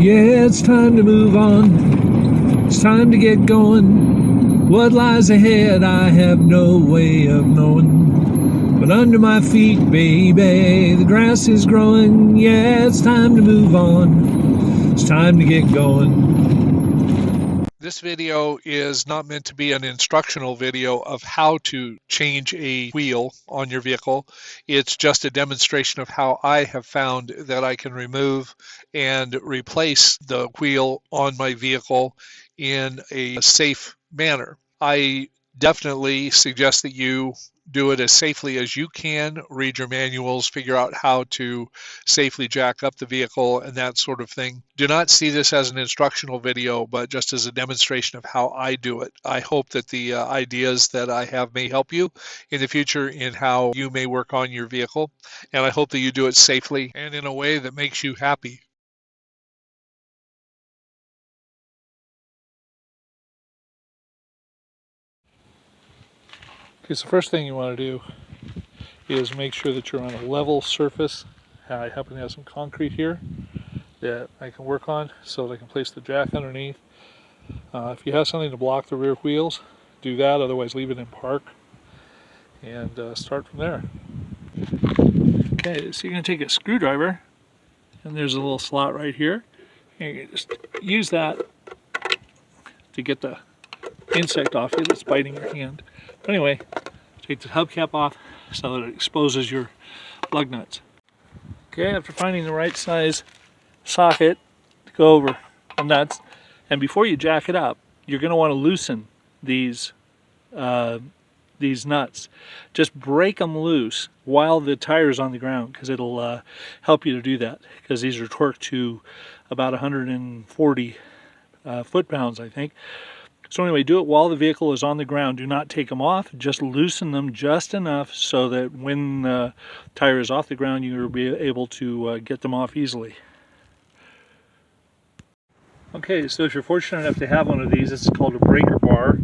Yeah, it's time to move on. It's time to get going. What lies ahead, I have no way of knowing. But under my feet, baby, the grass is growing. Yeah, it's time to move on. It's time to get going. This video is not meant to be an instructional video of how to change a wheel on your vehicle. It's just a demonstration of how I have found that I can remove and replace the wheel on my vehicle in a safe manner. I definitely suggest that you do it as safely as you can. Read your manuals, figure out how to safely jack up the vehicle and that sort of thing. Do not see this as an instructional video, but just as a demonstration of how I do it. I hope that the ideas that I have may help you in the future in how you may work on your vehicle. And I hope that you do it safely and in a way that makes you happy. Okay, so first thing you want to do is make sure that you're on a level surface. I happen to have some concrete here that I can work on so that I can place the jack underneath. If you have something to block the rear wheels, do that, otherwise leave it in park and start from there. Okay, so you're going to take a screwdriver, and there's a little slot right here, and you just use that to get the insect off you that's biting your hand. But anyway, take the hubcap off so that it exposes your lug nuts. Okay, after finding the right size socket to go over the nuts, and before you jack it up, you're going to want to loosen these nuts. Just break them loose while the tire is on the ground, because it'll help you to do that, because these are torqued to about 140 foot-pounds, I think. So anyway, do it while the vehicle is on the ground. Do not take them off. Just loosen them just enough so that when the tire is off the ground, you'll be able to get them off easily. Okay, so if you're fortunate enough to have one of these, it's called a breaker bar.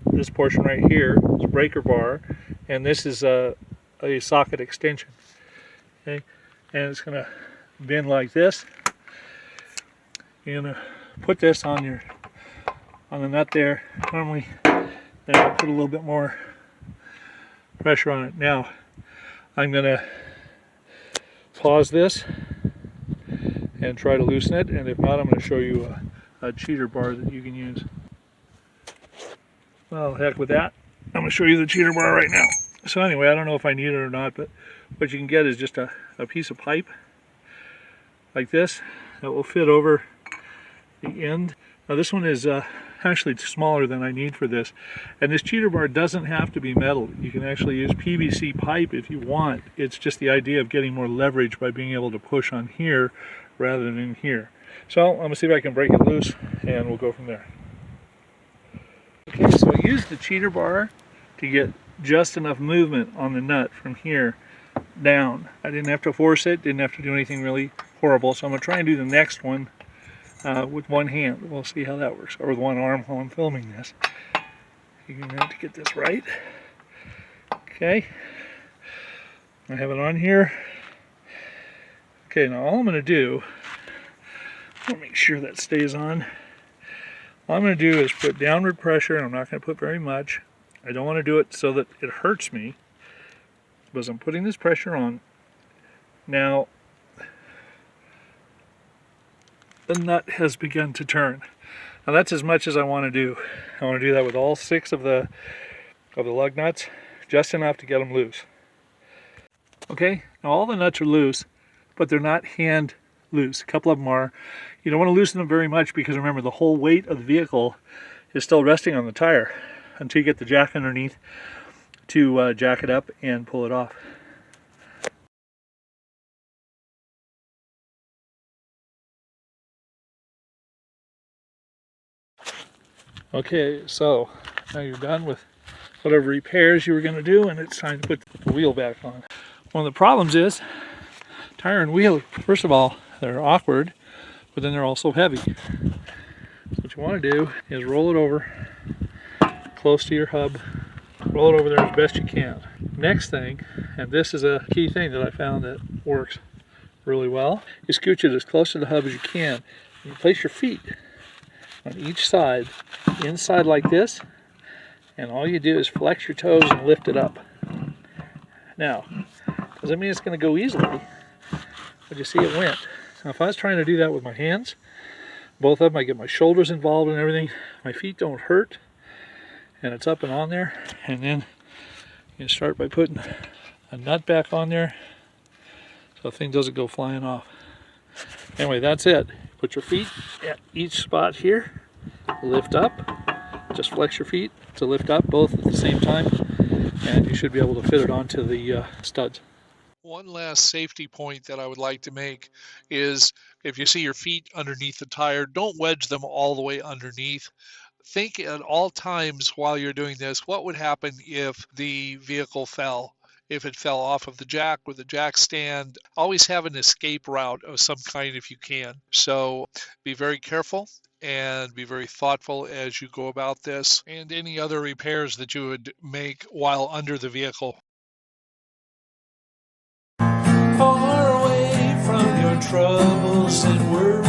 This portion right here is a breaker bar, and this is a socket extension. Okay, and it's going to bend like this. You're going to put this on the nut there. Normally, then I'll put a little bit more pressure on it. Now, I'm going to pause this and try to loosen it, and if not, I'm going to show you a cheater bar that you can use. Well, heck with that. I'm going to show you the cheater bar right now. So anyway, I don't know if I need it or not, but what you can get is just a piece of pipe like this that will fit over the end. Now this one is actually smaller than I need for this, and this cheater bar doesn't have to be metal. You can actually use PVC pipe if you want. It's just the idea of getting more leverage by being able to push on here rather than in here. So I'm going to see if I can break it loose, and we'll go from there. Okay, so I used the cheater bar to get just enough movement on the nut from here down. I didn't have to force it, didn't have to do anything really horrible, so I'm going to try and do the next one with one hand. We'll see how that works, or with one arm while I'm filming this. You're going to have to get this right. Okay, I have it on here. Okay, now all I'm going to do, I'll make sure that stays on. All I'm going to do is put downward pressure, and I'm not going to put very much. I don't want to do it so that it hurts me, because I'm putting this pressure on. Now, the nut has begun to turn. Now that's as much as I want to do. I want to do that with all 6 of the lug nuts, just enough to get them loose. Okay, now all the nuts are loose, but they're not hand loose. A couple of them are. You don't want to loosen them very much, because remember, the whole weight of the vehicle is still resting on the tire until you get the jack underneath to jack it up and pull it off. Okay, so now you're done with whatever repairs you were going to do, and it's time to put the wheel back on. One of the problems is tire and wheel, first of all, they're awkward, but then they're also heavy. So what you want to do is roll it over close to your hub. Roll it over there as best you can. Next thing, and this is a key thing that I found that works really well, you scooch it as close to the hub as you can. You place your feet on each side, inside like this, and all you do is flex your toes and lift it up. Now, doesn't mean it's going to go easily, but you see it went. Now if I was trying to do that with my hands, both of them, I get my shoulders involved and everything, my feet don't hurt, and it's up and on there. And then you start by putting a nut back on there so the thing doesn't go flying off. Anyway, that's it. Put your feet at each spot here, lift up, just flex your feet to lift up both at the same time, and you should be able to fit it onto the studs. One last safety point that I would like to make is if you see your feet underneath the tire, don't wedge them all the way underneath. Think at all times while you're doing this, what would happen if the vehicle fell? If it fell off of the jack with the jack stand, always have an escape route of some kind if you can. So be very careful and be very thoughtful as you go about this and any other repairs that you would make while under the vehicle. Far away from your troubles and worries.